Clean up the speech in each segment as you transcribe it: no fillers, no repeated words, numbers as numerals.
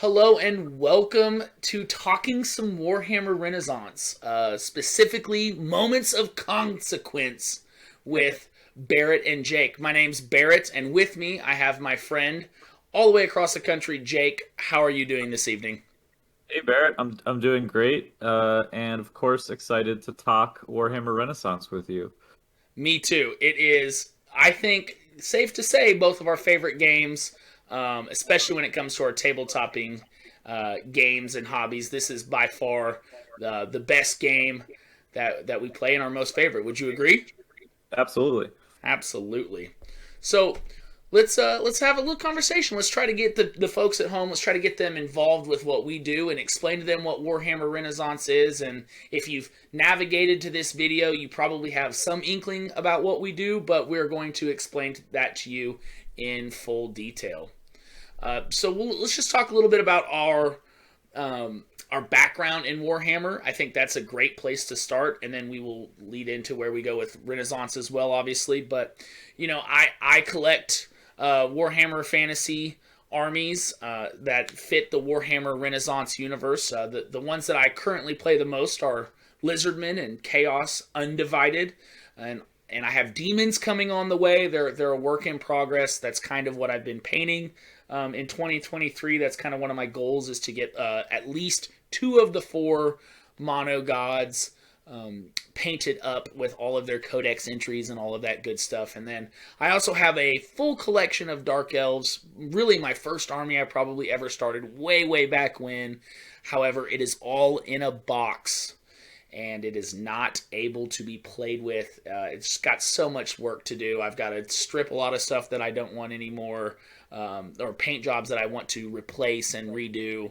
Hello and welcome to Talking Some Warhammer Renaissance, specifically Moments of Consequence with Barrett and Jake. My name's Barrett, and with me I have my friend all the way across the country, Jake. How are you doing this evening? Hey Barrett, I'm doing great, and of course excited to talk Warhammer Renaissance with you. Me too. It is, I think, safe to say both of our favorite games, especially when it comes to our tabletopping games and hobbies. This is by far the best game that we play and our most favorite. Would you agree? Absolutely. Absolutely. So let's have a little conversation. Let's try to get the folks at home. Let's try to get them involved with what we do and explain to them what Warhammer Renaissance is. And if you've navigated to this video, you probably have some inkling about what we do, but we're going to explain that to you in full detail. Let's just talk a little bit about our background in Warhammer. I think that's a great place to start, and then we will lead into where we go with Renaissance as well, obviously. But I collect Warhammer Fantasy armies that fit the Warhammer Renaissance universe. The ones that I currently play the most are Lizardmen and Chaos Undivided, and I have demons coming on the way. They're a work in progress. That's kind of what I've been painting in 2023. That's kind of one of my goals, is to get at least two of the four mono gods painted up with all of their codex entries and all of that good stuff. And then I also have a full collection of dark elves. Really, my first army I probably ever started way back when. However, it is all in a box, and it is not able to be played with. It's got so much work to do. I've got to strip a lot of stuff that I don't want anymore, or paint jobs that I want to replace and redo.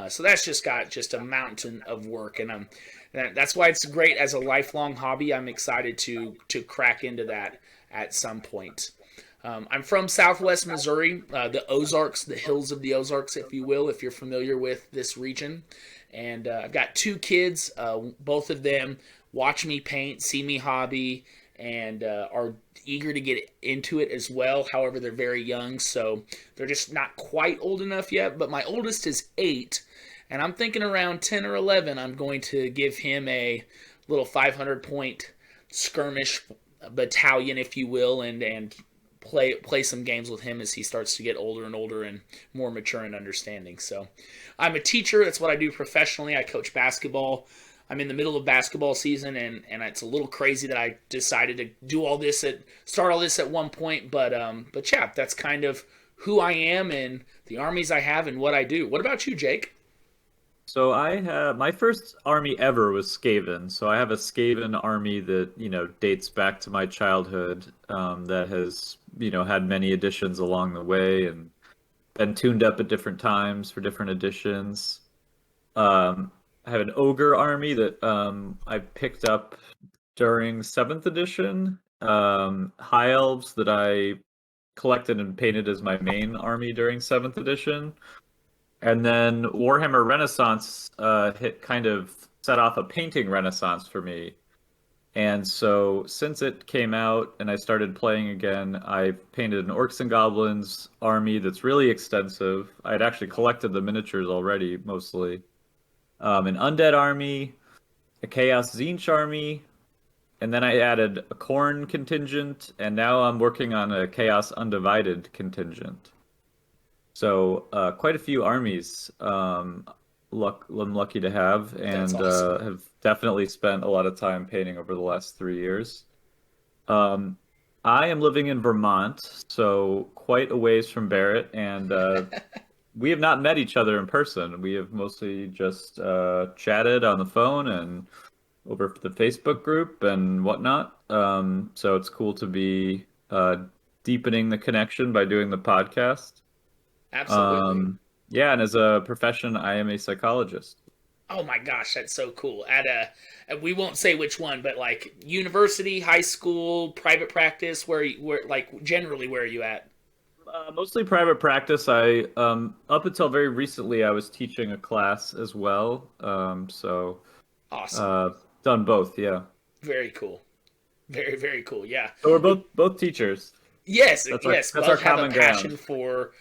So that's just got just a mountain of work, and that's why it's great as a lifelong hobby. I'm excited to crack into that at some point. I'm from Southwest Missouri, the Ozarks, the hills of the Ozarks, if you will, if you're familiar with this region. And I've got two kids. Both of them watch me paint, see me hobby, and are eager to get into it as well. However, they're very young, so they're just not quite old enough yet. But my oldest is 8, and I'm thinking around 10 or 11, I'm going to give him a little 500-point skirmish battalion, if you will, and play some games with him as he starts to get older and older and more mature and understanding. So I'm a teacher. That's what I do professionally. I coach basketball. I'm in the middle of basketball season, and it's a little crazy that I decided to start all this at one point. But yeah, that's kind of who I am and the armies I have and what I do. What about you, Jake? So I have my first army ever was Skaven. So I have a Skaven army that, dates back to my childhood, that has, had many additions along the way and been tuned up at different times for different editions. I have an ogre army that I picked up during 7th edition. High elves that I collected and painted as my main army during 7th edition. And then Warhammer Renaissance hit kind of set off a painting renaissance for me. And so since it came out and I started playing again, I've painted an Orcs and Goblins army that's really extensive. I had actually collected the miniatures already, mostly. An Undead army, a Chaos Tzeentch army, and then I added a Khorne contingent, and now I'm working on a Chaos Undivided contingent. So quite a few armies I'm lucky to have, That's and awesome. have definitely spent a lot of time painting over the last 3 years. Um, I am living in Vermont, so quite a ways from Barrett, and we have not met each other in person. We have mostly just chatted on the phone and over the Facebook group and whatnot. So it's cool to be deepening the connection by doing the podcast. Absolutely. Um, yeah, and as a profession, I am a psychologist. Oh my gosh, that's so cool. We won't say which one, but like university, high school, private practice, where like generally where are you at? Mostly private practice. I up until very recently, I was teaching a class as well. So Awesome. uh, done both. Yeah. Very cool. Very cool. Yeah. So we're both teachers. Yes, That's our yes. that's our Both have a common ground. passion for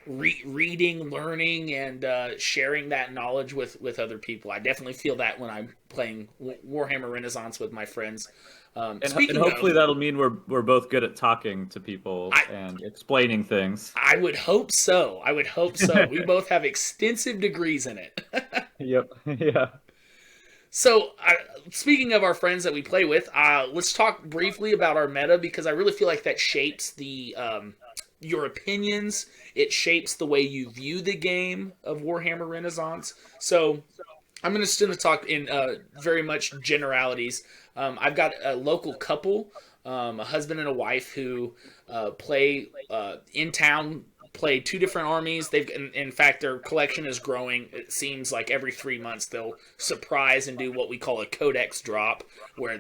reading, learning, and sharing that knowledge with other people. I definitely feel that when I'm playing Warhammer Renaissance with my friends. And Speaking hopefully of, that'll mean we're both good at talking to people I and explaining things. I would hope so. I would hope so. We both have extensive degrees in it. Yep. Yeah. So, speaking of our friends that we play with, let's talk briefly about our meta because I really feel like that shapes the your opinions. It shapes the way you view the game of Warhammer Renaissance. So, I'm just going to talk in very much generalities. I've got a local couple, a husband and a wife, who play in town. Play two different armies. In fact, their collection is growing. It seems like every 3 months they'll surprise and do what we call a codex drop, where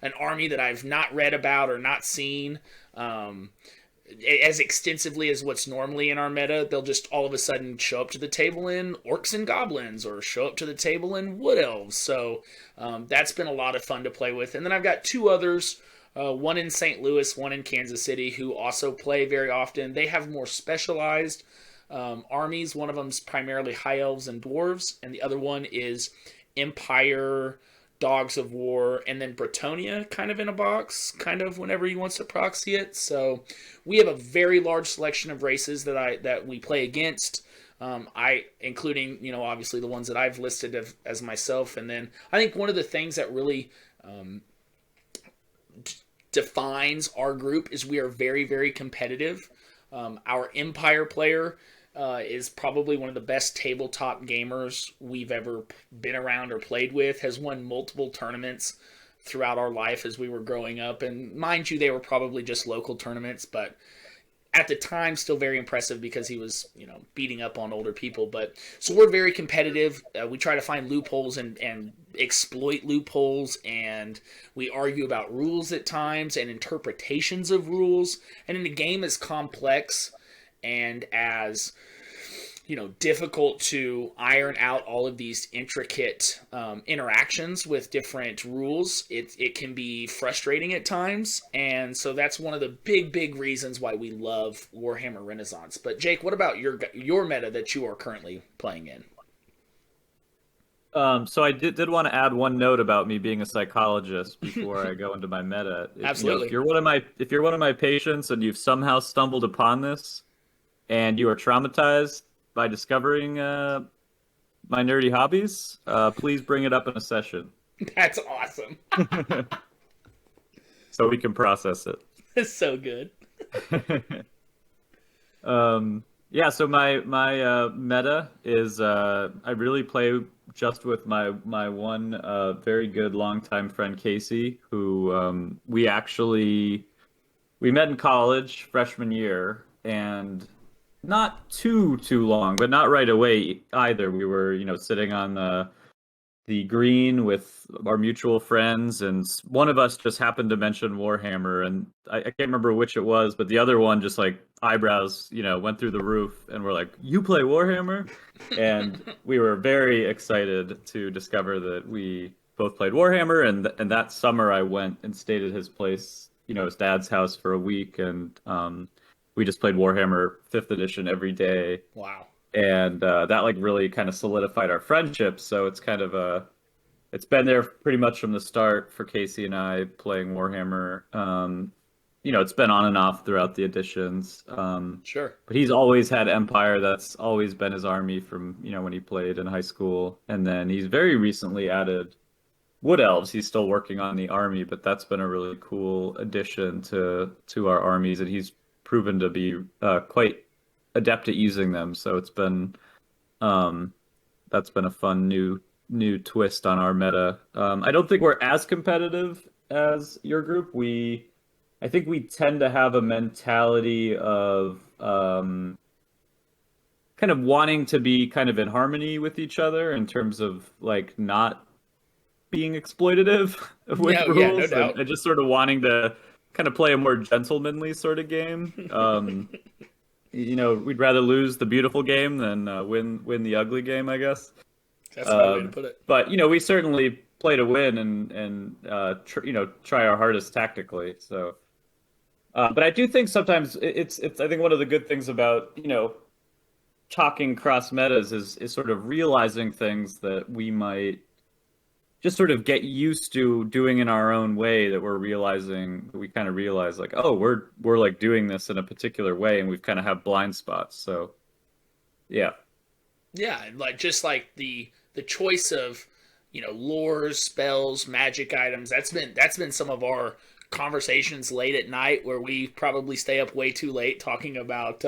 an army that I've not read about or not seen. As extensively as what's normally in our meta, they'll just all of a sudden show up to the table in orcs and goblins or show up to the table in wood elves. So that's been a lot of fun to play with. And then I've got two others, one in St. Louis, one in Kansas City, who also play very often. They have more specialized armies. One of them's primarily high elves and dwarves, and the other one is Empire, Dogs of War, and then Bretonia kind of in a box, kind of whenever he wants to proxy it. So we have a very large selection of races that we play against. Including obviously the ones that I've listed as myself, and then I think one of the things that really defines our group is we are very, very competitive. Our Empire player is probably one of the best tabletop gamers we've ever been around or played with, has won multiple tournaments throughout our life as we were growing up. And mind you, they were probably just local tournaments, but at the time still very impressive because he was beating up on older people. But so we're very competitive. We try to find loopholes and exploit loopholes, and we argue about rules at times and interpretations of rules. And in a game as complex and as difficult to iron out all of these intricate interactions with different rules, it can be frustrating at times. And so that's one of the big reasons why we love Warhammer Renaissance. But Jake, what about your meta that you are currently playing in? So I did want to add one note about me being a psychologist before I go into my meta. Absolutely. If you're one of my patients and you've somehow stumbled upon this and you are traumatized by discovering my nerdy hobbies, please bring it up in a session. That's awesome. So we can process it. That's so good. Yeah, so my meta is I really play just with my one very good longtime friend Casey, who we met in college freshman year, and not too long, but not right away either. We were sitting on the green with our mutual friends, and one of us just happened to mention Warhammer, and I can't remember which it was, but the other one just like eyebrows, went through the roof, and we're like, "You play Warhammer?" And we were very excited to discover that we both played Warhammer, and that summer I went and stayed at his place, his dad's house for a week, and we just played Warhammer 5th edition every day. Wow. And that like really kind of solidified our friendship. So it's kind of it's been there pretty much from the start for Casey and I playing Warhammer. It's been on and off throughout the editions. Sure. But he's always had Empire. That's always been his army from when he played in high school. And then he's very recently added Wood Elves. He's still working on the army, but that's been a really cool addition to our armies, and he's proven to be quite adept at using them. So it's been that's been a fun new twist on our meta. I don't think we're as competitive as your group. I think we tend to have a mentality of kind of wanting to be kind of in harmony with each other in terms of like not being exploitative with Yeah, rules, yeah, no doubt. and just sort of wanting to kind of play a more gentlemanly sort of game. We'd rather lose the beautiful game than win the ugly game, I guess. That's a good way to put it. But we certainly play to win and try our hardest tactically. So But I do think sometimes it's I think one of the good things about, talking cross metas is sort of realizing things that we might just sort of get used to doing in our own way, that we're realizing we kind of realize like, oh, we're like doing this in a particular way and we've kind of have blind spots. So yeah. Yeah, and like just like the choice of lores, spells, magic items. That's been some of our conversations late at night where we probably stay up way too late talking about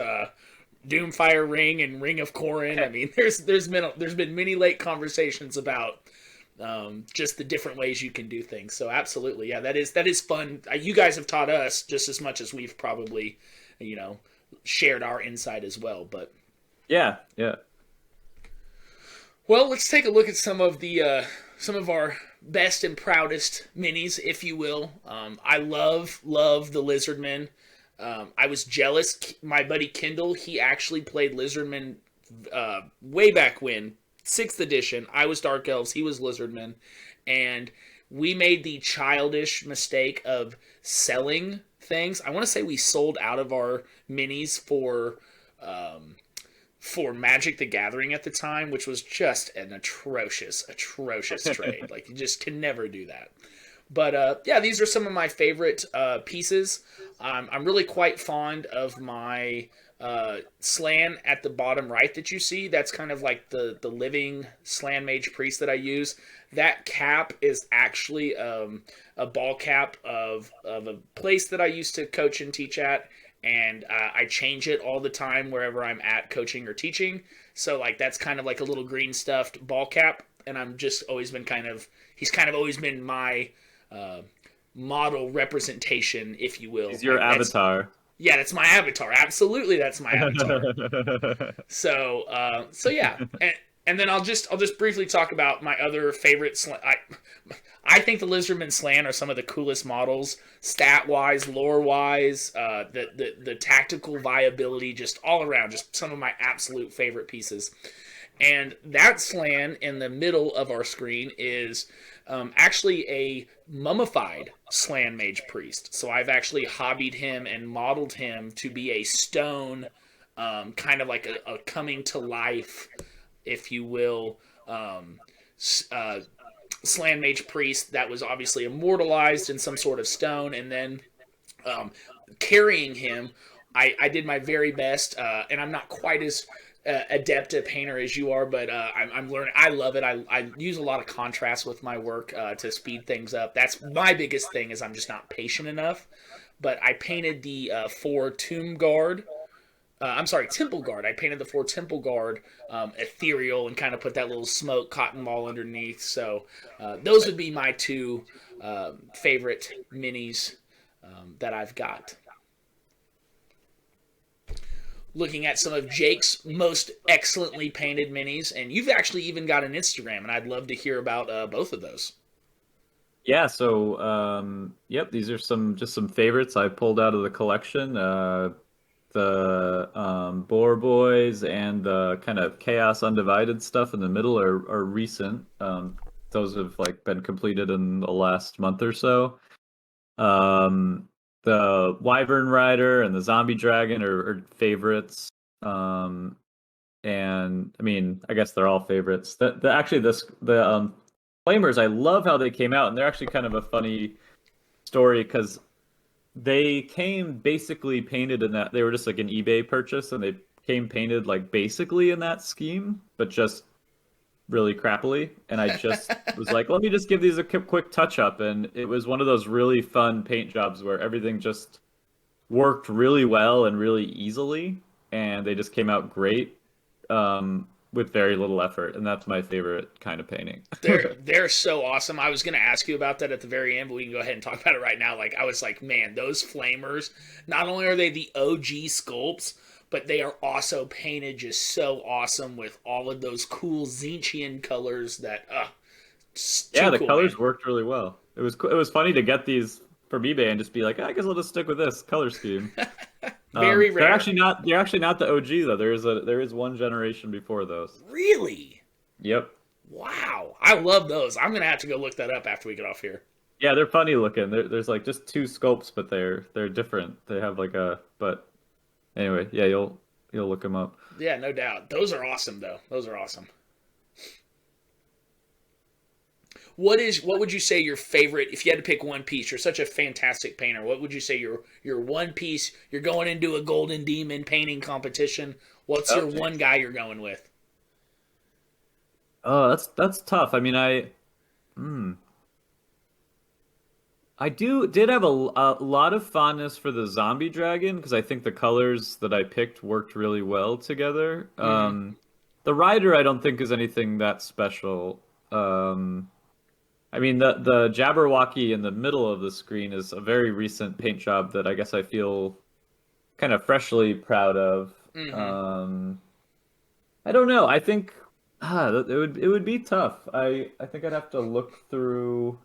Doomfire Ring and Ring of Corrin. I mean, there's been many late conversations about just the different ways you can do things. So absolutely, yeah, that is fun. You guys have taught us just as much as we've probably you know shared our insight as well. But Yeah, yeah. well, let's take a look at some of our best and proudest minis, if you will. I love the Lizardmen. I was jealous. My buddy Kendall, he actually played Lizardmen way back when, sixth edition. I was Dark Elves, he was Lizardmen, and we made the childish mistake of selling things. I want to say we sold out of our minis um, for Magic the Gathering at the time, which was just an atrocious trade. Like you just can never do that. But yeah, these are some of my favorite pieces. I'm really quite fond of my Slan at the bottom right that you see. That's kind of like the living Slan Mage Priest that I use. That cap is actually a ball cap of a place that I used to coach and teach at, and I change it all the time wherever I'm at coaching or teaching. So like that's kind of like a little green stuffed ball cap, and I'm just always been he's kind of always been my uh, model representation, if you will. He's your avatar. Yeah, that's my avatar. Absolutely, that's my avatar. So yeah, and then I'll just briefly talk about my other favorite. I think the Lizardman Slan are some of the coolest models, stat wise, lore wise, the tactical viability, just all around, just some of my absolute favorite pieces. And that Slan in the middle of our screen is actually a mummified Slan Mage Priest. So I've actually hobbied him and modeled him to be a stone, kind of like a coming to life, if you will, uh, Slan Mage Priest that was obviously immortalized in some sort of stone, and then um, carrying him. I did my very best, and I'm not quite as adept a painter as you are, but I'm learning. I love it. I use a lot of contrast with my work to speed things up. That's my biggest thing is I'm just not patient enough. But I painted the four Tomb Guard. I'm sorry, Temple Guard. I painted the four Temple Guard ethereal and kind of put that little smoke cotton ball underneath. So those would be my two favorite minis that I've got. Looking at some of Jake's most excellently painted minis, and you've actually even got an Instagram, and I'd love to hear about both of those. Yeah, so yep, these are some favorites I pulled out of the collection. The Boar Boys and the kind of Chaos Undivided stuff in the middle are recent. Those have like been completed in the last month or so. Um, the Wyvern Rider and the Zombie Dragon are favorites. And I mean, I guess they're all favorites. Actually the Flamers, I love how they came out, and they're actually kind of a funny story because they came basically painted in that they were just like an eBay purchase, and they came painted like basically in that scheme, but just really crappily. And I just was like, let me just give these a quick touch up, and it was one of those really fun paint jobs where everything just worked really well and really easily, and they just came out great with very little effort, and that's my favorite kind of painting. They're so awesome. I was going to ask you about that at the very end, but we can go ahead and talk about it right now. Like I was like, man, those Flamers, not only are they the OG sculpts, but they are also painted just so awesome with all of those cool Zinchian colors that Yeah, too the cool, colors man. worked really well. It was funny to get these from eBay and just be like, I guess I'll just stick with this color scheme. Very rare. They're actually not the OG though. There is one generation before those. Really? Yep. Wow. I love those. I'm going to have to go look that up after we get off here. Yeah, they're funny looking. There's like just two scopes, but they're different. They have like a but anyway, yeah, you'll look them up. Yeah, no doubt. Those are awesome, though. Those are awesome. What would you say your favorite, if you had to pick one piece? You're such a fantastic painter. What would you say your one piece? You're going into a Golden Demon painting competition. What's Oh, your one geez. guy you're going with? Oh, that's tough. I mean, I did have a lot of fondness for the zombie dragon because I think the colors that I picked worked really well together. Mm-hmm. The rider I don't think is anything that special. I mean the Jabberwocky in the middle of the screen is a very recent paint job that I guess I feel kind of freshly proud of. Mm-hmm. Um, I don't know. I think it would be tough. I think I'd have to look through.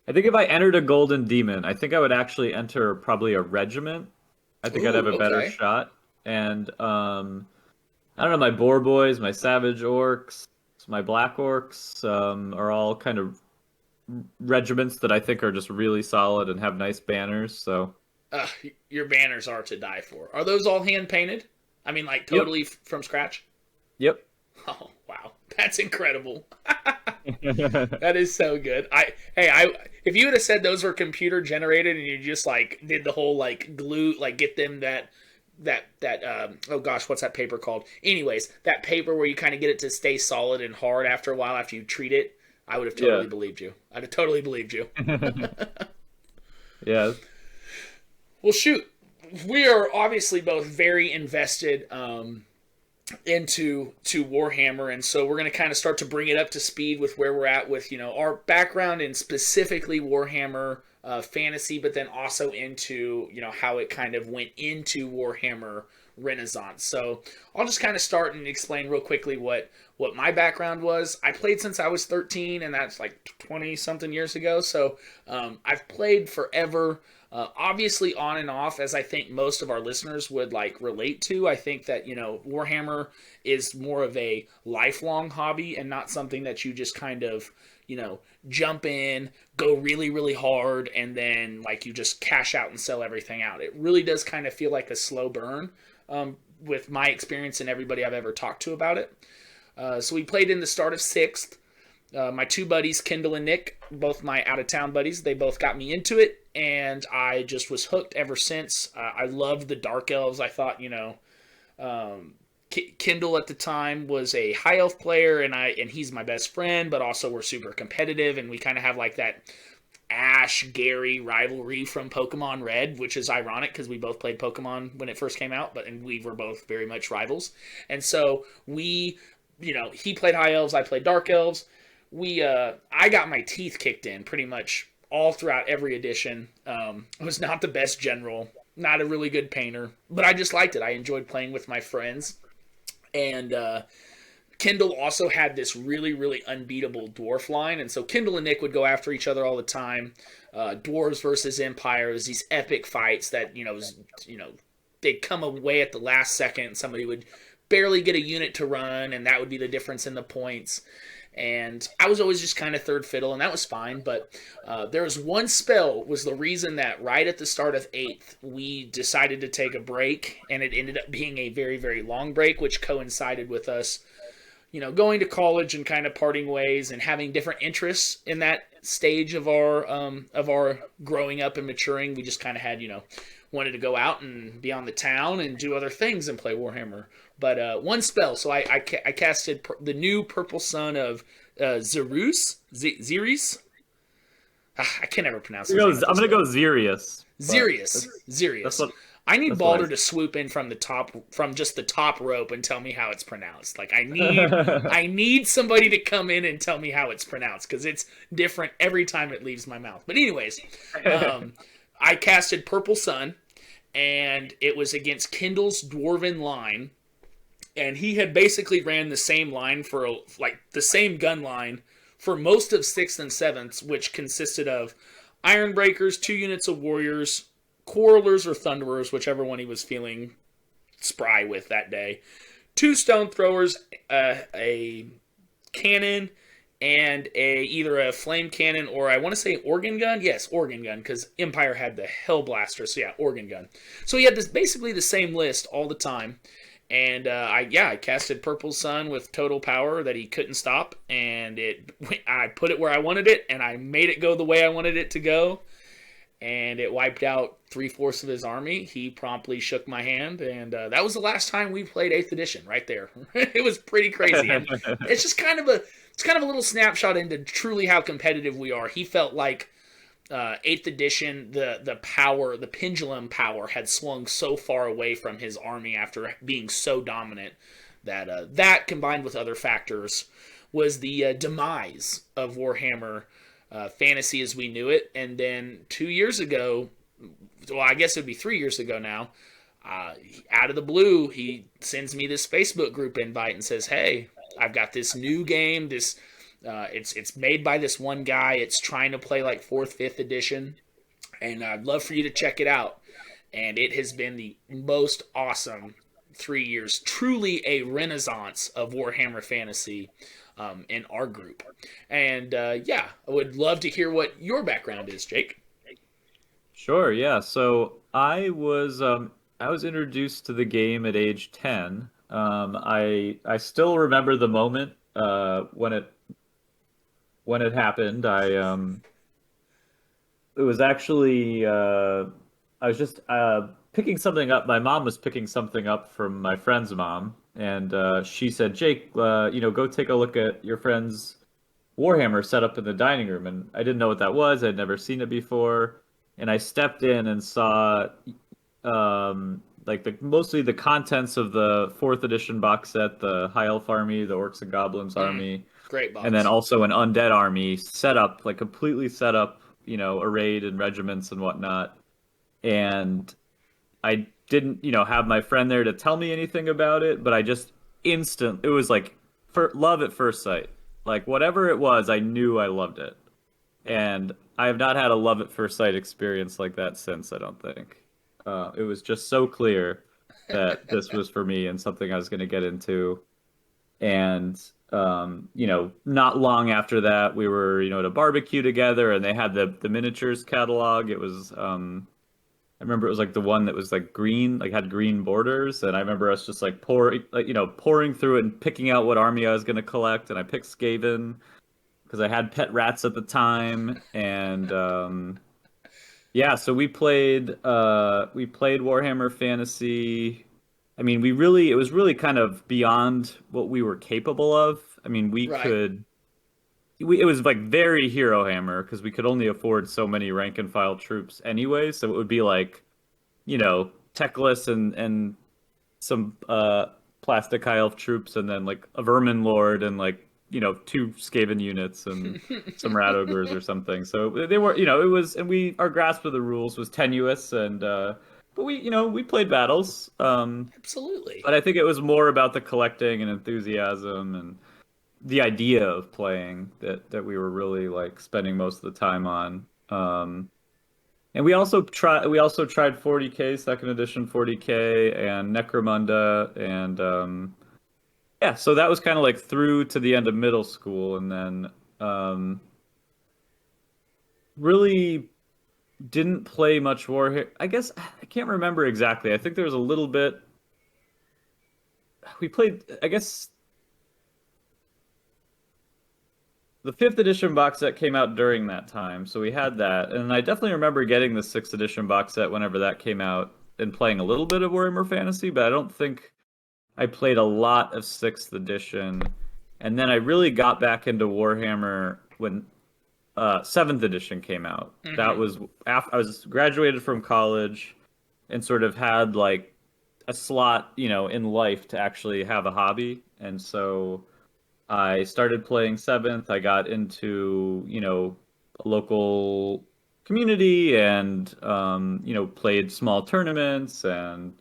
I think if I entered a golden demon, I think I would actually enter probably a regiment. I think I'd have Ooh, a better okay. shot. And I don't know, my boar boys, my savage orcs, my black orcs, are all kind of regiments that I think are just really solid and have nice banners. So, Uh, your banners are to die for. Are those all hand painted? I mean, like yep, totally from scratch? yep. Oh, wow. That's incredible. That is so good. I if you would have said those were computer generated and you just like did the whole like glue like get them that oh gosh, what's that paper called? Anyways, that paper where you kind of get it to stay solid and hard after a while after you treat it, I would have Yeah. totally believed you. I'd have totally believed you. Yeah. Well, shoot, we are obviously both very invested into Warhammer, and so we're going to kind of start to bring it up to speed with where we're at with our background in specifically Warhammer Fantasy, but then also into how it kind of went into Warhammer Renaissance. So I'll just kind of start and explain real quickly what my background was. I played since I was 13, and that's like 20 something years ago. So I've played forever. Obviously on and off, as I think most of our listeners would like relate to. I think that Warhammer is more of a lifelong hobby and not something that you just kind of jump in, go really really hard, and then like you just cash out and sell everything out. It really does kind of feel like a slow burn, with my experience and everybody I've ever talked to about it. So we played in the start of sixth. My two buddies, Kendall and Nick, both my out of town buddies, they both got me into it, and I just was hooked ever since. I loved the Dark Elves. I thought, Kendall at the time was a high elf player, and he's my best friend, but also we're super competitive, and we kind of have like that Ash Gary rivalry from Pokemon Red, which is ironic because we both played Pokemon when it first came out, and we were both very much rivals. And so he played high elves, I played dark elves. I got my teeth kicked in pretty much all throughout every edition. I was not the best general, not a really good painter, but I just liked it. I enjoyed playing with my friends, and Kendall also had this really, really unbeatable dwarf line, and so Kendall and Nick would go after each other all the time. Dwarves versus empires, these epic fights that they'd come away at the last second. Somebody would barely get a unit to run, and that would be the difference in the points. And I was always just kind of third fiddle, and that was fine. But there was one spell was the reason that right at the start of eighth we decided to take a break, and it ended up being a very very long break, which coincided with us going to college and kind of parting ways and having different interests in that stage of our growing up and maturing. We just kind of had wanted to go out and be on the town and do other things and play Warhammer. But one spell, so I casted the new Purple Sun of Xeris. I can never pronounce his name. I'm gonna go Xerius, but Xerius. that's Xerius. what I need that's what Balder to swoop in from the top, from just the top rope, and tell me how it's pronounced. Like I need somebody to come in and tell me how it's pronounced because it's different every time it leaves my mouth. But anyways, I casted Purple Sun, and it was against Kindle's Dwarven line, and he had basically ran the same line for like the same gun line for most of sixth and seventh, which consisted of Ironbreakers, 2 units of warriors, Quarrelers or Thunderers, whichever one he was feeling spry with that day, 2 stone throwers, a cannon, and either a flame cannon or I want to say organ gun. Yes, organ gun, because Empire had the Hellblaster. So yeah, organ gun. So he had this basically the same list all the time. And I casted Purple Sun with total power that he couldn't stop, and I put it where I wanted it, and I made it go the way I wanted it to go, and it wiped out 3/4 of his army. He promptly shook my hand, and that was the last time we played 8th edition. Right there, it was pretty crazy, and it's kind of a little snapshot into truly how competitive we are. He felt like 8th edition, the power, the pendulum power had swung so far away from his army after being so dominant that that combined with other factors was the demise of Warhammer Fantasy as we knew it. And then 2 years ago, well, I guess it would be 3 years ago now, out of the blue, he sends me this Facebook group invite and says, "Hey, I've got this new game. It's made by this one guy. It's trying to play like 4th, 5th edition, and I'd love for you to check it out." And it has been the most awesome 3 years. Truly a renaissance of Warhammer Fantasy in our group. And yeah, I would love to hear what your background is, Jake. Sure, yeah. So I was introduced to the game at age 10. I still remember the moment when it happened. It was actually I was just picking something up. My mom was picking something up from my friend's mom, and she said, "Jake, go take a look at your friend's Warhammer set up in the dining room." And I didn't know what that was. I'd never seen it before, and I stepped in and saw like mostly the contents of the 4th edition box set, the High Elf army, the Orcs and Goblins army, Great and then box. also an undead army set up, like completely set up, arrayed in regiments and whatnot. And I didn't, have my friend there to tell me anything about it, but I just it was like for love at first sight. Like whatever it was, I knew I loved it. And I have not had a love at first sight experience like that since, I don't think. It was just so clear that this was for me and something I was going to get into. And not long after that, we were, at a barbecue together, and they had the miniatures catalog. It was, I remember it was like the one that was like green, like had green borders, and I remember us just like pouring through it and picking out what army I was going to collect, and I picked Skaven because I had pet rats at the time, and yeah, so we played Warhammer Fantasy. I mean, it was really kind of beyond what we were capable of. I mean, Right. it was like very Hero Hammer because we could only afford so many rank and file troops anyway. So it would be like, Techless and some plastic high elf troops, and then like a Vermin Lord and like, two Skaven units and some Rat Ogres or something. So they were, it was, and our grasp of the rules was tenuous, and but we played battles. Absolutely. But I think it was more about the collecting and enthusiasm and the idea of playing that we were really like spending most of the time on. And we also tried 40K, second edition 40K, and Necromunda, and yeah, so that was kind of like through to the end of middle school, and then really didn't play much Warhammer. I guess I can't remember exactly. I think there was a little bit. We played, I guess, the 5th edition box set came out during that time, so we had that. And I definitely remember getting the 6th edition box set whenever that came out and playing a little bit of Warhammer Fantasy, but I don't think I played a lot of 6th edition. And then I really got back into Warhammer when 7th edition came out. That Hmm. was after I was graduated from college and sort of had like a slot, in life to actually have a hobby. And so I started playing 7th. I got into, a local community, and played small tournaments, and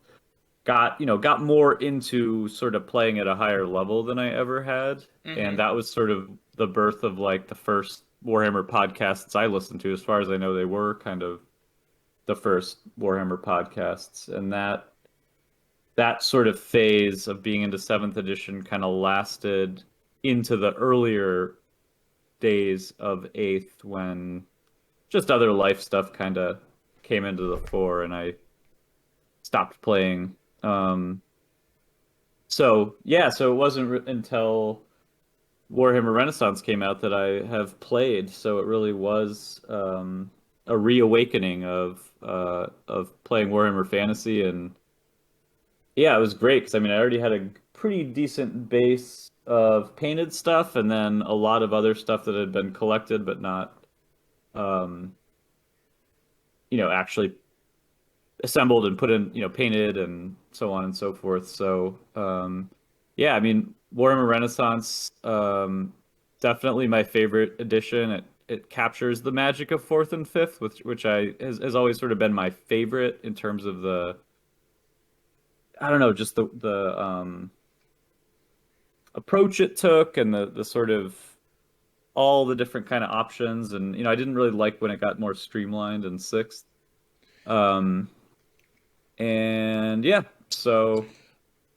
got more into sort of playing at a higher level than I ever had. And Hmm. that was sort of the birth of like the first Warhammer podcasts I listened to. As far as I know, they were kind of the first Warhammer podcasts. And that sort of phase of being into 7th edition kind of lasted into the earlier days of 8th when just other life stuff kind of came into the fore and I stopped playing. So yeah, so it wasn't until Warhammer Renaissance came out that I have played. So it really was a reawakening of playing Warhammer Fantasy, and yeah, it was great because I mean I already had a pretty decent base of painted stuff, and then a lot of other stuff that had been collected but not um, actually assembled and put in, painted and so on and so forth. So, yeah, I mean, Warhammer Renaissance, definitely my favorite edition. It captures the magic of fourth and fifth, which has always sort of been my favorite in terms of I don't know, just the approach it took and the sort of all the different kind of options. And I didn't really like when it got more streamlined in sixth. Um, and yeah, so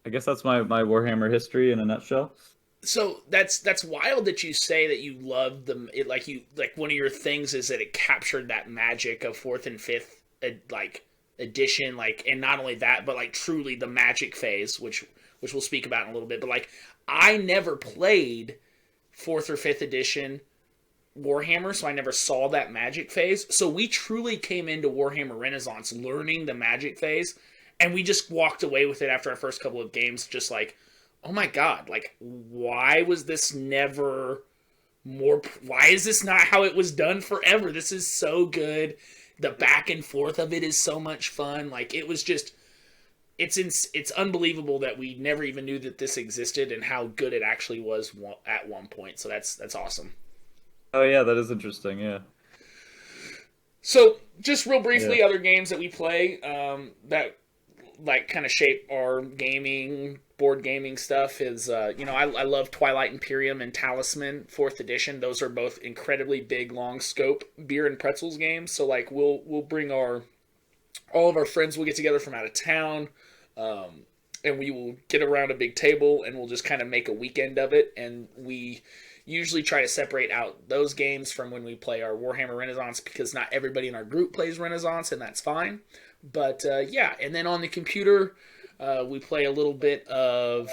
I guess that's my Warhammer history in a nutshell. So that's wild that you say that you loved them. It like one of your things is that it captured that magic of fourth and fifth like edition, like, and not only that, but like truly the magic phase, which we'll speak about in a little bit. But like I never played fourth or fifth edition Warhammer, so I never saw that magic phase. So we truly came into Warhammer Renaissance learning the magic phase, and we just walked away with it after our first couple of games, just like, oh my god, like why was this never more? Why is this not how it was done forever? This is so good. The back and forth of it is so much fun. Like it was just, it's unbelievable that we never even knew that this existed and how good it actually was at one point. So that's awesome. Oh yeah, that is interesting. Yeah. So, just real Yeah. briefly, other games that we play that like kind of shape our gaming, board gaming stuff is, I love Twilight Imperium and Talisman Fourth Edition. Those are both incredibly big, long scope beer and pretzels games. So, like, we'll bring all of our friends. We'll get together from out of town, and we will get around a big table, and we'll just kind of make a weekend of it. And we usually try to separate out those games from when we play our Warhammer Renaissance, because not everybody in our group plays Renaissance, and that's fine. But yeah, and then on the computer, we play a little bit of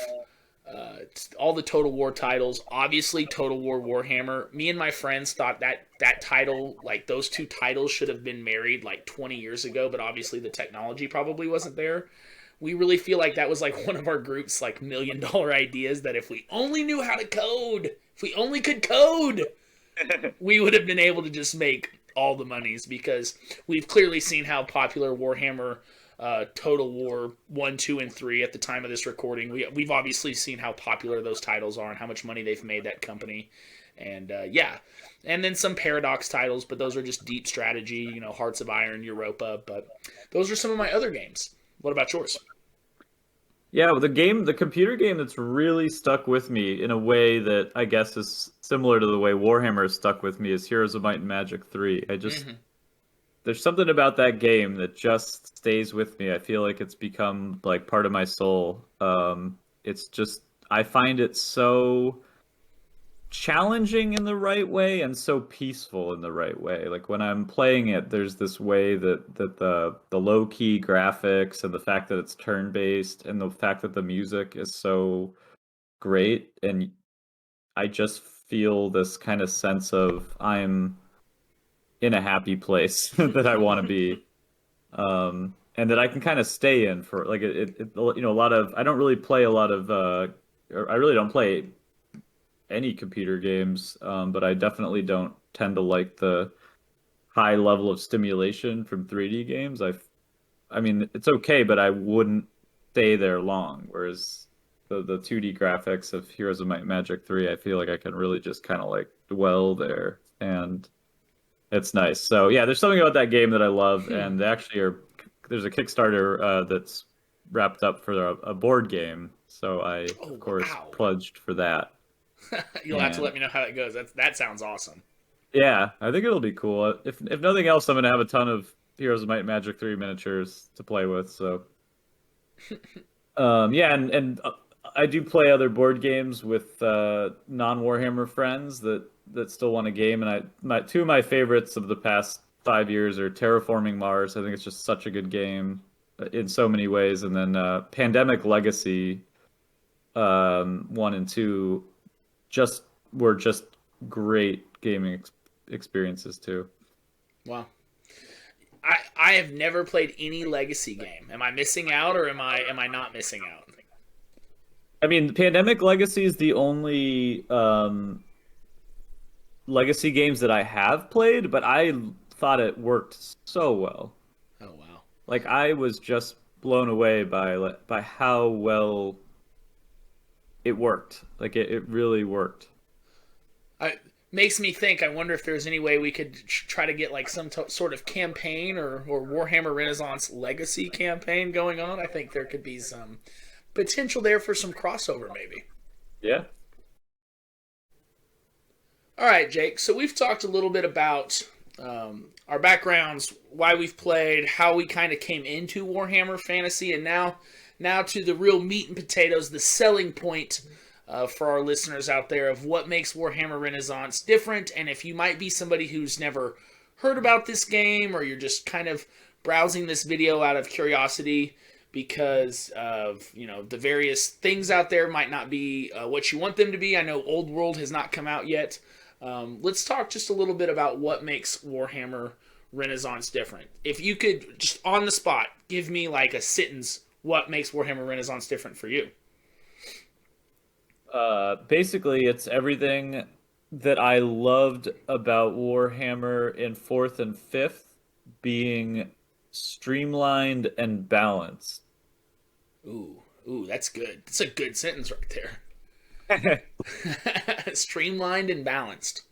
all the Total War titles. Obviously, Total War Warhammer. Me and my friends thought that title, like those two titles, should have been married like 20 years ago, but obviously the technology probably wasn't there. We really feel like that was like one of our group's like $1 million ideas, that if we only knew how to code, if we only could code, we would have been able to just make all the monies, because we've clearly seen how popular Warhammer Total War 1, 2, and 3 at the time of this recording. We've obviously seen how popular those titles are and how much money they've made that company. And yeah, and then some Paradox titles, but those are just deep strategy, Hearts of Iron, Europa. But those are some of my other games. What about yours? Yeah, well, the computer game that's really stuck with me in a way that I guess is similar to the way Warhammer has stuck with me is Heroes of Might and Magic 3. Mm-hmm. There's something about that game that just stays with me. I feel like it's become like part of my soul. It's just, I find it so challenging in the right way and so peaceful in the right way. Like when I'm playing it, there's this way that the low key graphics and the fact that it's turn based and the fact that the music is so great, and I just feel this kind of sense of I'm in a happy place that I want to be. And that I can kind of stay in for like a lot of, I don't really play a lot of or I really don't play any computer games, but I definitely don't tend to like the high level of stimulation from 3D games. I mean, it's okay, but I wouldn't stay there long. Whereas the 2D graphics of Heroes of Might and Magic 3, I feel like I can really just kind of like dwell there, and it's nice. So yeah, there's something about that game that I love, and they actually there's a Kickstarter that's wrapped up for a board game. So I, Oh of course, wow! pledged for that. You'll have to And let me know how that goes. That sounds awesome. yeah, I think it'll be cool. If nothing else, I'm gonna have a ton of Heroes of Might and Magic 3 miniatures to play with. So yeah, and I do play other board games with non-Warhammer friends that still want a game, and my two of my favorites of the past 5 years are Terraforming Mars. I think it's just such a good game in so many ways, and then Pandemic Legacy 1 and 2 just were just great gaming experiences too. Wow. I have never played any Legacy game. Am I missing out, or am I not missing out? I mean, Pandemic Legacy is the only Legacy games that I have played, but I thought it worked so well. Oh wow. Like I was just blown away by how well it worked. Like it really worked. I makes me think. I wonder if there's any way we could try to get like some sort of campaign or Warhammer Renaissance Legacy campaign going on. I think there could be some potential there for some crossover, maybe. Yeah. All right, Jake. So we've talked a little bit about our backgrounds, why we've played, how we kind of came into Warhammer Fantasy, and now to the real meat and potatoes, the selling point for our listeners out there of what makes Warhammer Renaissance different. And if you might be somebody who's never heard about this game, or you're just kind of browsing this video out of curiosity because of the various things out there might not be what you want them to be. I know Old World has not come out yet. Let's talk just a little bit about what makes Warhammer Renaissance different. If you could just on the spot give me like a sentence, what makes Warhammer Renaissance different for you? Basically, it's everything that I loved about Warhammer in fourth and fifth being streamlined and balanced. Ooh, that's good. That's a good sentence right there. Streamlined and balanced.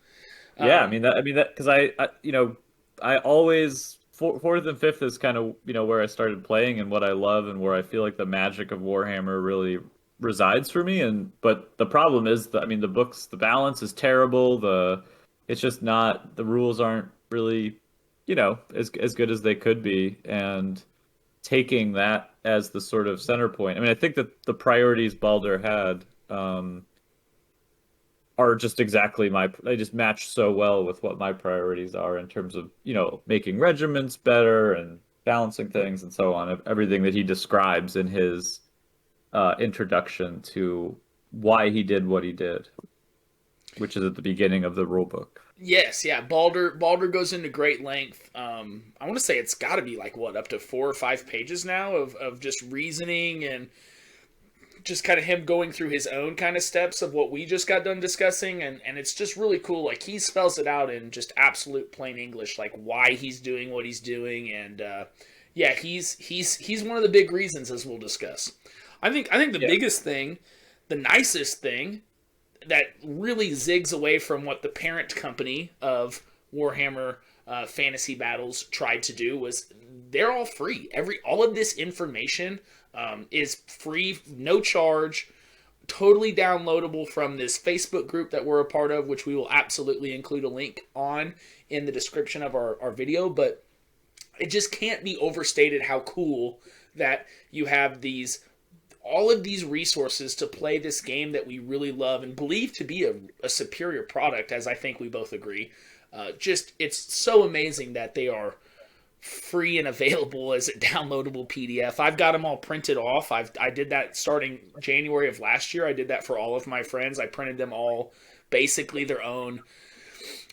Yeah, I mean that because I always fourth and fifth is kind of where I started playing and what I love and where I feel like the magic of Warhammer really resides for me. And but the problem is that I mean the balance is terrible. It's just not, the rules aren't really as good as they could be, and taking that as the sort of center point. I mean, I think that the priorities Balder had are just exactly they just match so well with what my priorities are in terms of, making regiments better and balancing things and so on. Everything that he describes in his introduction to why he did what he did, which is at the beginning of the rule book. Yes, yeah. Balder goes into great length. I want to say it's got to be like what, up to 4 or 5 pages now of just reasoning and just kind of him going through his own kind of steps of what we just got done discussing, and it's just really cool. Like he spells it out in just absolute plain English, like why he's doing what he's doing, and yeah, he's one of the big reasons, as we'll discuss. I think the biggest thing, the nicest thing that really zigs away from what the parent company of Warhammer Fantasy Battles tried to do was they're all free. All of this information is free, no charge, totally downloadable from this Facebook group that we're a part of, which we will absolutely include a link on in the description of our video. But it just can't be overstated how cool that you have all of these resources to play this game that we really love and believe to be a superior product, as I think we both agree. It's so amazing that they are free and available as a downloadable PDF. I've got them all printed off. I did that starting January of last year. I did that for all of my friends. I printed them all basically their own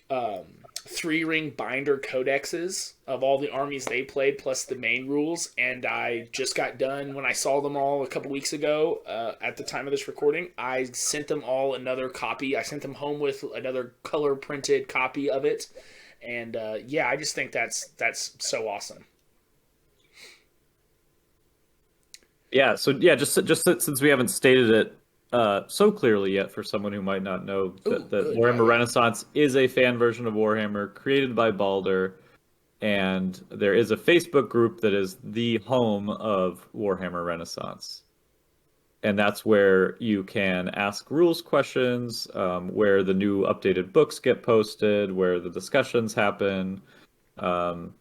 3-ring binder codexes of all the armies they played plus the main rules, and I just got done when I saw them all a couple weeks ago. At the time of this recording, I sent them all another copy. I sent them home with another color printed copy of it, and yeah, I just think that's so awesome. Yeah, so yeah, just since we haven't stated it so clearly yet for someone who might not know that Warhammer Renaissance is a fan version of Warhammer created by Balder, and there is a Facebook group that is the home of Warhammer Renaissance. And that's where you can ask rules questions, where the new updated books get posted, where the discussions happen. So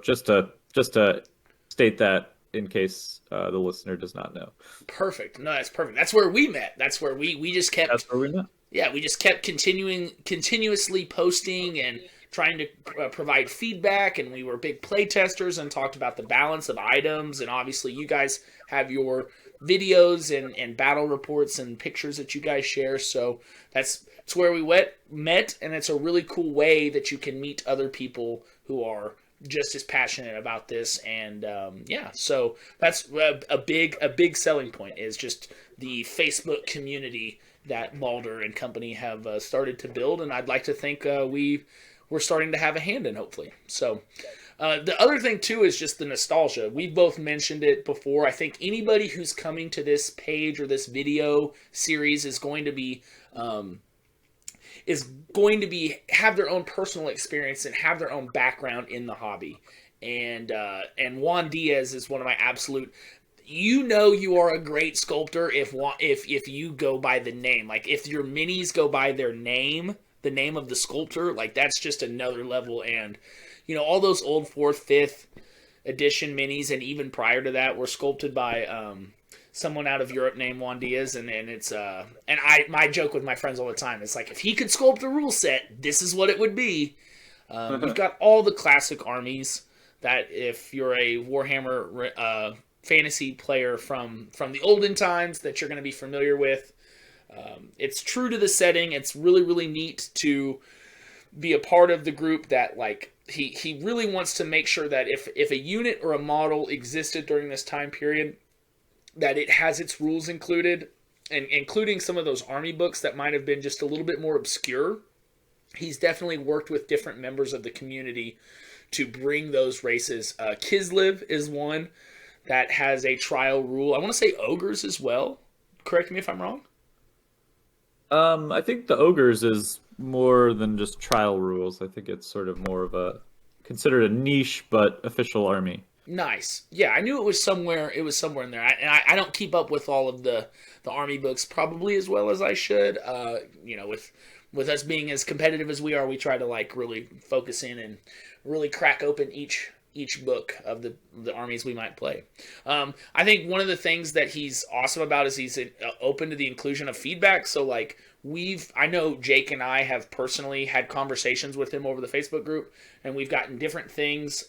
just to state that in case the listener does not know. Perfect. No, that's perfect. That's where we met. That's where we just That's kept, where we met. yeah, we just kept continuously posting and trying to provide feedback, and we were big play testers and talked about the balance of items. And obviously you guys have your videos and battle reports and pictures that you guys share, so that's where we met, and it's a really cool way that you can meet other people who are just as passionate about this. And yeah, so that's a big selling point, is just the Facebook community that Balder and company have started to build, and I'd like to think we're starting to have a hand in, hopefully. So the other thing too is just the nostalgia. We've both mentioned it before. I think anybody who's coming to this page or this video series is going to be have their own personal experience and have their own background in the hobby. And Juan Diaz is one of my absolute. You are a great sculptor if you go by the name. Like, if your minis go by their name, the name of the sculptor, like, that's just another level. And all those old 4th, 5th edition minis, and even prior to that, were sculpted by someone out of Europe named Juan Diaz. And it's my joke with my friends all the time, it's like, if he could sculpt a rule set, this is what it would be. We've got all the classic armies that, if you're a Warhammer Fantasy player from the olden times, that you're going to be familiar with. It's true to the setting. It's really, really neat to be a part of the group that, like, he really wants to make sure that if a unit or a model existed during this time period, that it has its rules included, and including some of those army books that might have been just a little bit more obscure. He's definitely worked with different members of the community to bring those races. Kislev is one that has a trial rule. I want to say ogres as well. Correct me if I'm wrong. I think the ogres is more than just trial rules. I think it's sort of more of a considered a niche but official army. Nice. Yeah, I knew it was somewhere. It was somewhere in there. I don't keep up with all of the army books probably as well as I should. With us being as competitive as we are, we try to, like, really focus in and really crack open each book of the armies we might play. I think one of the things that he's awesome about is he's open to the inclusion of feedback. So, like, I know Jake and I have personally had conversations with him over the Facebook group, and we've gotten different things,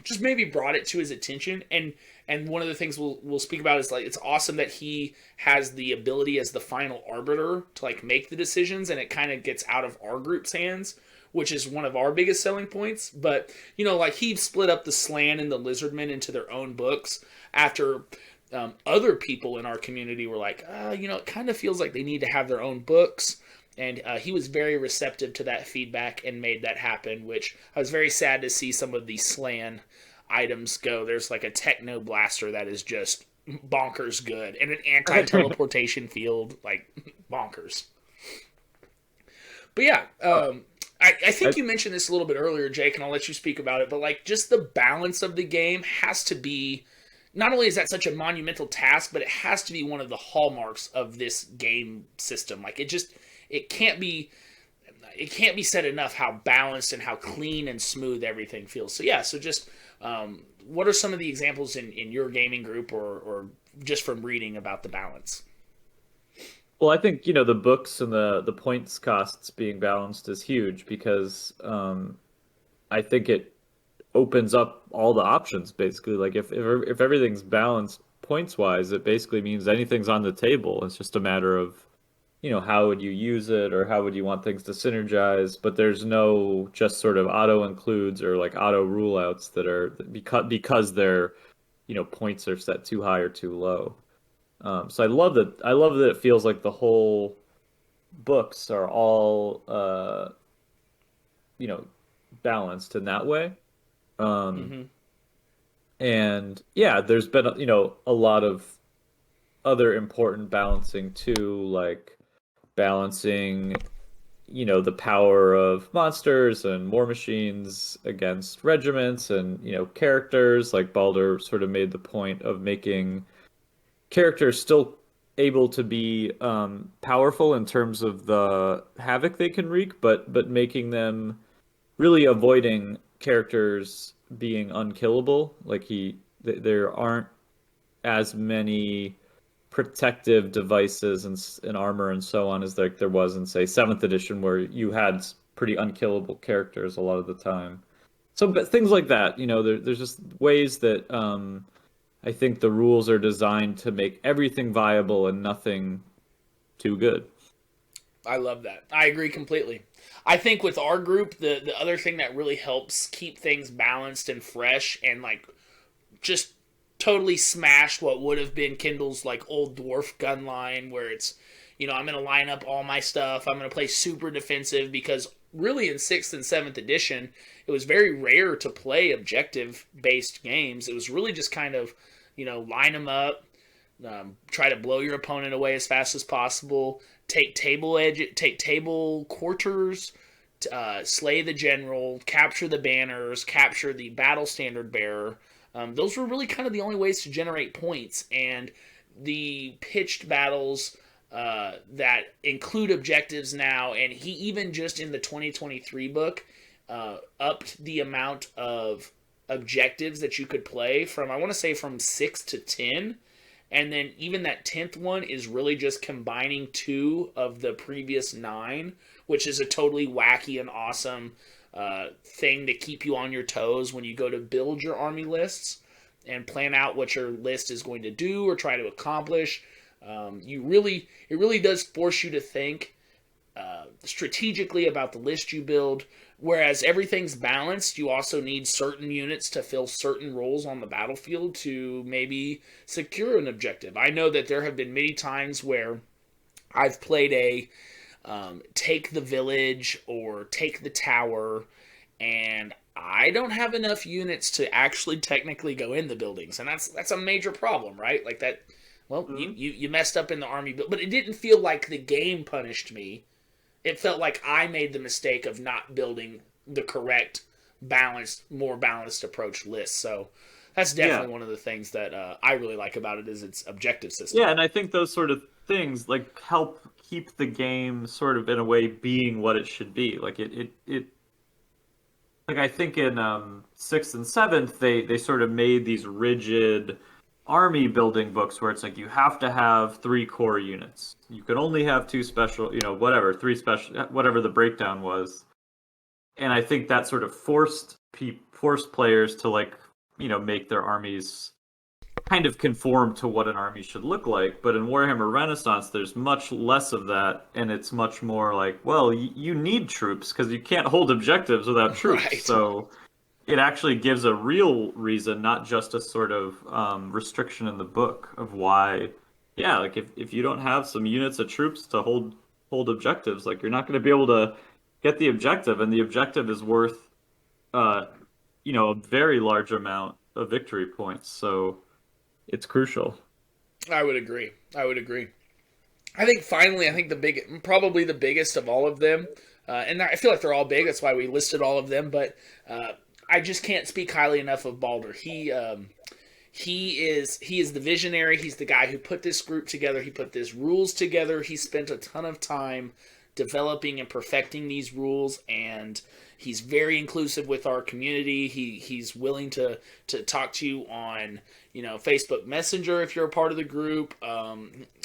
just maybe brought it to his attention. And one of the things we'll speak about is, like, it's awesome that he has the ability as the final arbiter to, like, make the decisions, and it kind of gets out of our group's hands, which is one of our biggest selling points. But, like, he split up the Slan and the Lizardmen into their own books after other people in our community were like, it kind of feels like they need to have their own books. And he was very receptive to that feedback and made that happen, which I was very sad to see some of the Slan items go. There's, like, a Techno Blaster that is just bonkers good, and an anti-teleportation field, like, bonkers. But yeah, I think you mentioned this a little bit earlier, Jake, and I'll let you speak about it, but, like, just the balance of the game has to be, not only is that such a monumental task, but it has to be one of the hallmarks of this game system. Like, it can't be said enough how balanced and how clean and smooth everything feels. So yeah, just what are some of the examples in your gaming group or just from reading about the balance? Well, I think, the books and the points costs being balanced is huge because I think it opens up all the options, basically. Like, if everything's balanced points wise, it basically means anything's on the table. It's just a matter of, how would you use it, or how would you want things to synergize, but there's no just sort of auto includes or, like, auto rule outs that are because their points are set too high or too low. So I love that. I love that it feels like the whole books are all balanced in that way. Mm-hmm. And yeah, there's been a lot of other important balancing too, like balancing the power of monsters and war machines against regiments, and characters. Like, Balder sort of made the point of making characters still able to be powerful in terms of the havoc they can wreak, but making them really avoiding characters being unkillable. Like, he There aren't as many protective devices and armor and so on as there was in, say, seventh edition, where you had pretty unkillable characters a lot of the time. So, but things like that, there's just ways that I think the rules are designed to make everything viable and nothing too good. I love that. I agree completely. I think with our group, the other thing that really helps keep things balanced and fresh and like just totally smashed what would have been Kindle's like old dwarf gun line, where it's, I'm going to line up all my stuff. I'm going to play super defensive, because really in sixth and seventh edition, it was very rare to play objective based games. It was really just kind of, line them up, try to blow your opponent away as fast as possible, take table quarters, slay the general, capture the banners, capture the battle standard bearer. Those were really kind of the only ways to generate points, and the pitched battles that include objectives now, and he even just in the 2023 book upped the amount of objectives that you could play from, I want to say, from 6 to 10. And then even that 10th one is really just combining 2 of the previous 9, which is a totally wacky and awesome thing to keep you on your toes when you go to build your army lists and plan out what your list is going to do or try to accomplish. It really does force you to think strategically about the list you build. Whereas everything's balanced, you also need certain units to fill certain roles on the battlefield to maybe secure an objective. I know that there have been many times where I've played a take the village or take the tower, and I don't have enough units to actually technically go in the buildings, and that's a major problem, right? Like that. Well, Mhm. you messed up in the army, but it didn't feel like the game punished me. It felt like I made the mistake of not building the correct more balanced approach list. So that's Yeah. definitely one of the things that I really like about it, is its objective system. Yeah, and I think those sort of things like help keep the game sort of in a way being what it should be. Like it like I think in sixth and seventh they sort of made these rigid army building books where it's like you have to have 3 core units. You can only have 2 special, whatever, 3 special, whatever the breakdown was. And I think that sort of forced players to like, make their armies kind of conform to what an army should look like. But in Warhammer Renaissance, there's much less of that, and it's much more like, well, you need troops because you can't hold objectives without troops. Right. So it actually gives a real reason, not just a sort of restriction in the book of why, yeah, like if you don't have some units of troops to hold objectives, like you're not going to be able to get the objective, and the objective is worth, uh, a very large amount of victory points. So it's crucial. I would agree. I would agree. I think finally, I think probably the biggest of all of them, and I feel like they're all big. That's why we listed all of them. But I just can't speak highly enough of Balder. He is the visionary. He's the guy who put this group together. He put these rules together. He spent a ton of time developing and perfecting these rules, and he's very inclusive with our community. He's willing to talk to you on Facebook Messenger if you're a part of the group.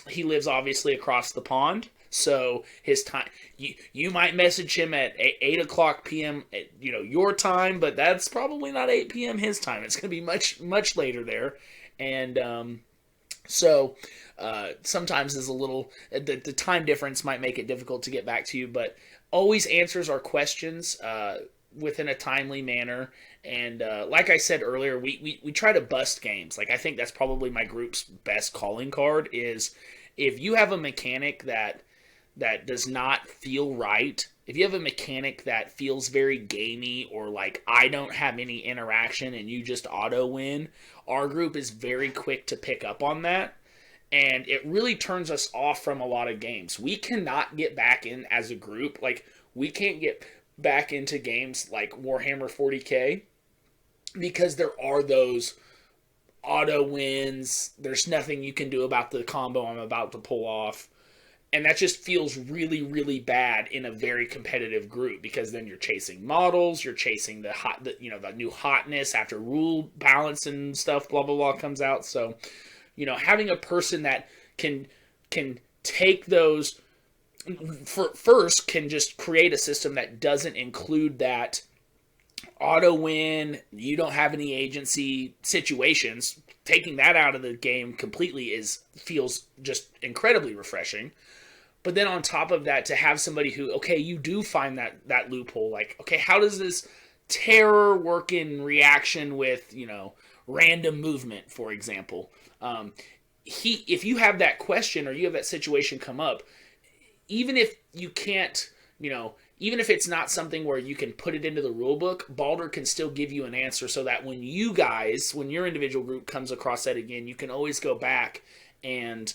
He lives obviously across the pond, so his time, you might message him at 8 o'clock p.m. at, your time, but that's probably not 8 p.m. his time. It's going to be much later there, and so sometimes is a little the time difference might make it difficult to get back to you, but always answers our questions within a timely manner. And like I said earlier, we try to bust games. Like I think that's probably my group's best calling card, is if you have a mechanic that does not feel right. If you have a mechanic that feels very gamey, or like I don't have any interaction and you just auto win, our group is very quick to pick up on that. And it really turns us off from a lot of games. We cannot get back in as a group. Like, we can't get back into games like Warhammer 40K because there are those auto wins. There's nothing you can do about the combo I'm about to pull off. And that just feels really, really bad in a very competitive group, because then you're chasing models, you're chasing the new hotness after rule balance and stuff, blah blah blah comes out. So, having a person that can take those first, can just create a system that doesn't include that auto win, you don't have any agency situations. Taking that out of the game completely feels just incredibly refreshing. But then on top of that, to have somebody who, okay, you do find that loophole, like, okay, how does this terror work in reaction with, random movement, for example? If you have that question, or you have that situation come up, even if you can't, even if it's not something where you can put it into the rule book, Baldur can still give you an answer, so that when your individual group comes across that again, you can always go back and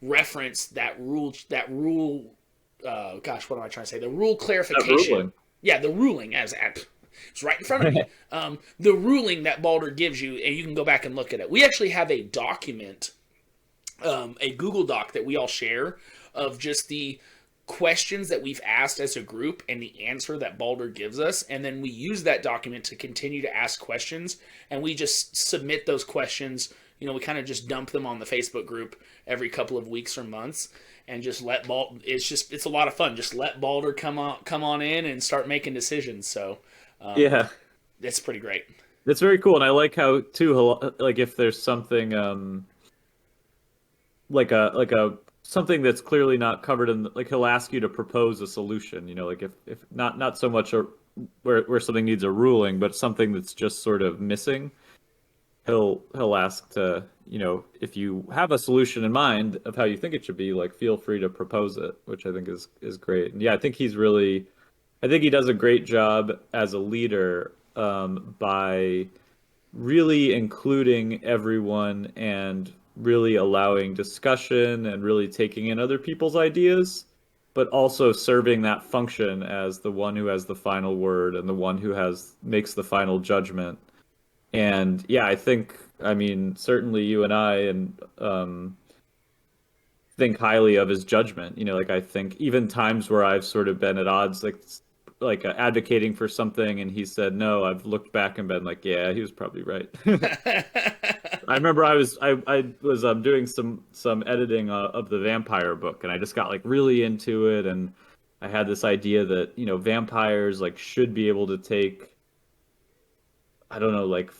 reference that rule. Gosh, what am I trying to say? The rule clarification. Yeah, the ruling, it's right in front of me. The ruling that Baldur gives you, and you can go back and look at it. We actually have a document, a Google Doc that we all share, of just the questions that we've asked as a group and the answer that Baldur gives us, and then we use that document to continue to ask questions, and we just submit those questions. We kind of just dump them on the Facebook group every couple of weeks or months, and just let Baldur. It's a lot of fun. Just let Baldur come on in and start making decisions. So Yeah, it's pretty great. that's very cool, and I like how too, like if there's something like a something that's clearly not covered in like he'll ask you to propose a solution, like if not so much where something needs a ruling, but something that's just sort of missing, he'll ask to, if you have a solution in mind of how you think it should be, like feel free to propose it, which I think is great. And yeah, I think he does a great job as a leader, by really including everyone and really allowing discussion and really taking in other people's ideas, but also serving that function as the one who has the final word and the one who makes the final judgment. And yeah, I mean, certainly you and I and think highly of his judgment. Like I think even times where I've sort of been at odds, like advocating for something, and he said no, I've looked back and been like, yeah, he was probably right. I remember I was doing some editing of the vampire book, and I just got like really into it, and I had this idea that vampires like should be able to take, I don't know, like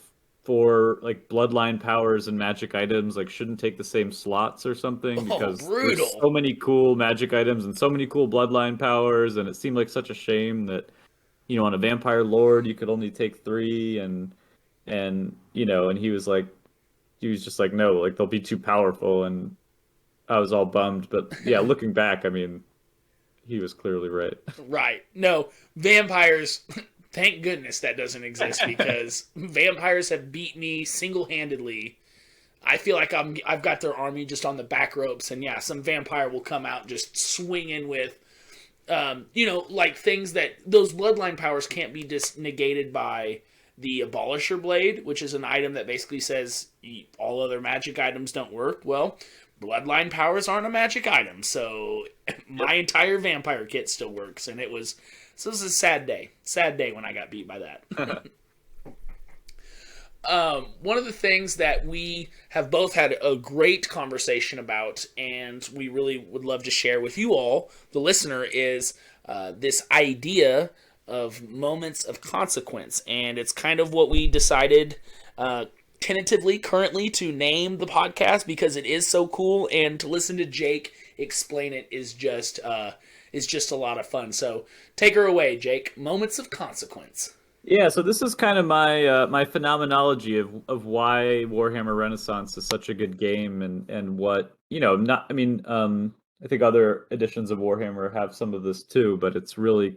four like bloodline powers and magic items like shouldn't take the same slots or something, Oh, because there's brutal. so many cool magic items and so many cool bloodline powers, and it seemed like such a shame that on a vampire lord you could only take three, and he was just like, no, like they'll be too powerful, and I was all bummed. But yeah, looking back, I mean, he was clearly right. Right. No, vampires. Thank goodness that doesn't exist, because vampires have beat me single-handedly. I feel like I've got their army just on the back ropes, and yeah, some vampire will come out just swinging with, like things that those bloodline powers can't be just negated by the Abolisher Blade, which is an item that basically says all other magic items don't work. Well, bloodline powers aren't a magic item, so my entire vampire kit still works, and it was a sad day when I got beat by that. One of the things that we have both had a great conversation about, and we really would love to share with you all, the listener, is this idea of moments of consequence. And it's kind of what we decided tentatively currently to name the podcast, because it is so cool, and to listen to Jake explain it is just a lot of fun. So take her away, Jake. Moments of consequence. Yeah, so this is kind of my phenomenology of why Warhammer Renaissance is such a good game, and what, not I mean, I think other editions of Warhammer have some of this too, but it's really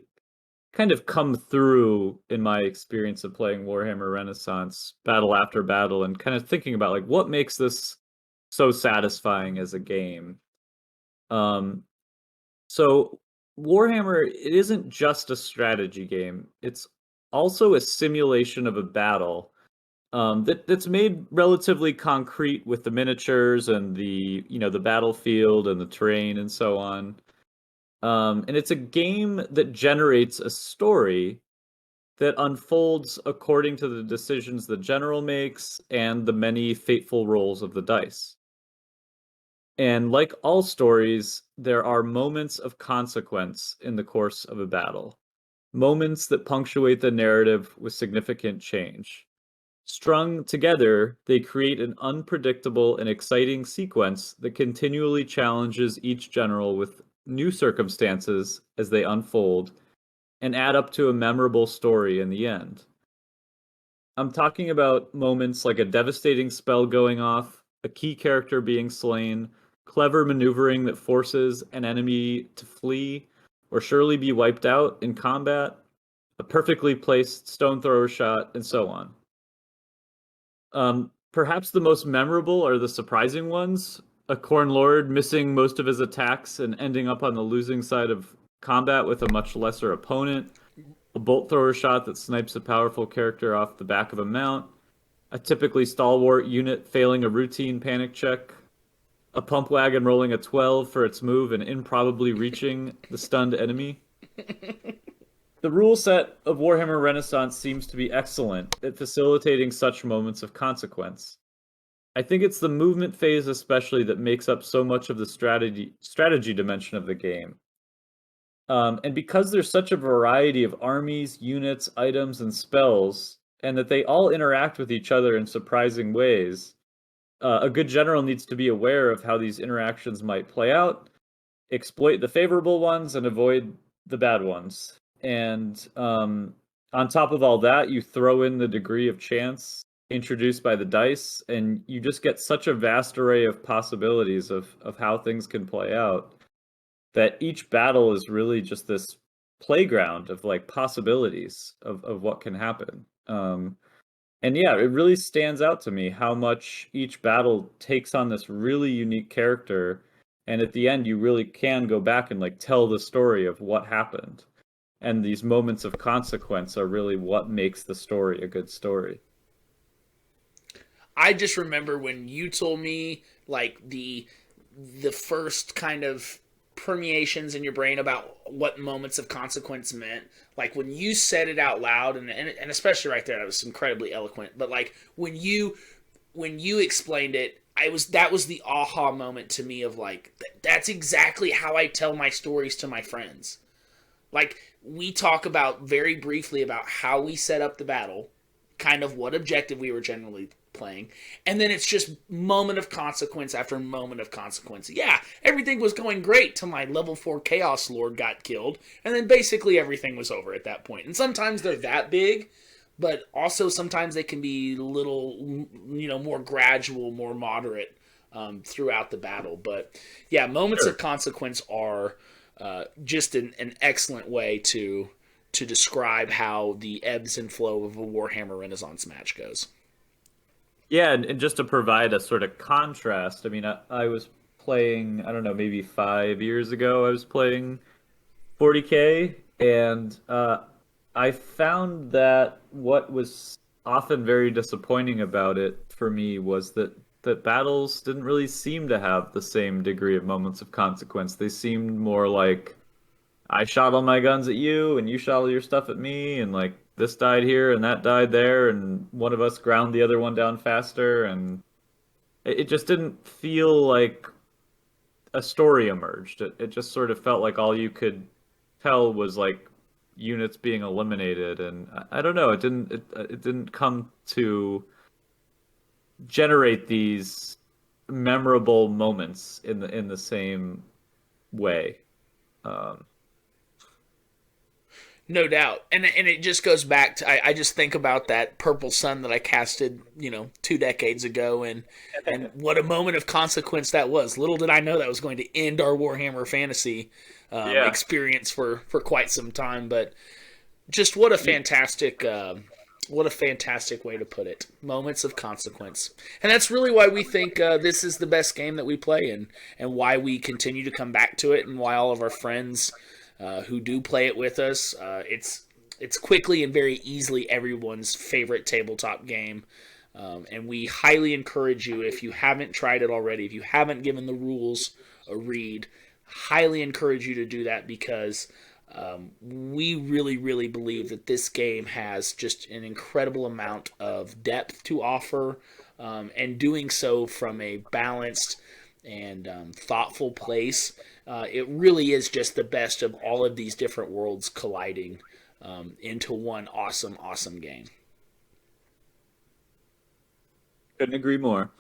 kind of come through in my experience of playing Warhammer Renaissance battle after battle, and kind of thinking about like what makes this so satisfying as a game. So Warhammer, it isn't just a strategy game. It's also a simulation of a battle, that's made relatively concrete with the miniatures and the battlefield and the terrain and so on. And it's a game that generates a story that unfolds according to the decisions the general makes and the many fateful rolls of the dice. And like all stories, there are moments of consequence in the course of a battle, moments that punctuate the narrative with significant change. Strung together, they create an unpredictable and exciting sequence that continually challenges each general with new circumstances as they unfold and add up to a memorable story in the end. I'm talking about moments like a devastating spell going off, a key character being slain, clever maneuvering that forces an enemy to flee or surely be wiped out in combat, a perfectly placed stone thrower shot, and so on. Perhaps the most memorable are the surprising ones. A Corn Lord missing most of his attacks and ending up on the losing side of combat with a much lesser opponent. A bolt thrower shot that snipes a powerful character off the back of a mount. A typically stalwart unit failing a routine panic check. A pump wagon rolling a 12 for its move and improbably reaching the stunned enemy. The rule set of Warhammer Renaissance seems to be excellent at facilitating such moments of consequence. I think it's the movement phase especially that makes up so much of the strategy dimension of the game. And because there's such a variety of armies, units, items, and spells, and that they all interact with each other in surprising ways, a good general needs to be aware of how these interactions might play out, exploit the favorable ones, and avoid the bad ones. And on top of all that, you throw in the degree of chance introduced by the dice, and you just get such a vast array of possibilities of how things can play out, that each battle is really just this playground of like possibilities of what can happen. And yeah, it really stands out to me how much each battle takes on this really unique character, and at the end you really can go back and like tell the story of what happened. And these moments of consequence are really what makes the story a good story. I just remember when you told me like the first kind of permeations in your brain about what moments of consequence meant. Like when you said it out loud, and especially right there, that was incredibly eloquent. But like when you explained it, I was that was the aha moment to me of like that's exactly how I tell my stories to my friends. Like we talk about very briefly about how we set up the battle, kind of what objective we were generally playing, and then it's just moment of consequence after moment of consequence. Yeah, everything was going great till my level 4 Chaos Lord got killed, and then basically everything was over at that point. And sometimes they're that big, but also sometimes they can be little, more gradual, more moderate throughout the battle. But yeah, moments Sure. of consequence are just an excellent way to describe how the ebbs and flow of a Warhammer Renaissance match goes. Yeah, and just to provide a sort of contrast, I mean, I was playing, I don't know, maybe 5 years ago, I was playing 40K, and I found that what was often very disappointing about it for me was that battles didn't really seem to have the same degree of moments of consequence. They seemed more like I shot all my guns at you and you shot all your stuff at me, and like this died here and that died there, and one of us ground the other one down faster, and it just didn't feel like a story emerged. It just sort of felt like all you could tell was like units being eliminated, and I don't know. It didn't come to generate these memorable moments in the same way. Um, No doubt, and it just goes back to I just think about that purple sun that I casted 2 decades ago, and what a moment of consequence that was. Little did I know that was going to end our Warhammer Fantasy yeah. experience for quite some time. But just what a fantastic way to put it. Moments of consequence, and that's really why we think this is the best game that we play, and why we continue to come back to it, and why all of our friends who do play it with us. It's quickly and very easily everyone's favorite tabletop game. And we highly encourage you, if you haven't tried it already, if you haven't given the rules a read, highly encourage you to do that, because we really, really believe that this game has just an incredible amount of depth to offer, and doing so from a balanced and thoughtful place. It really is just the best of all of these different worlds colliding into one awesome, awesome game. Couldn't agree more.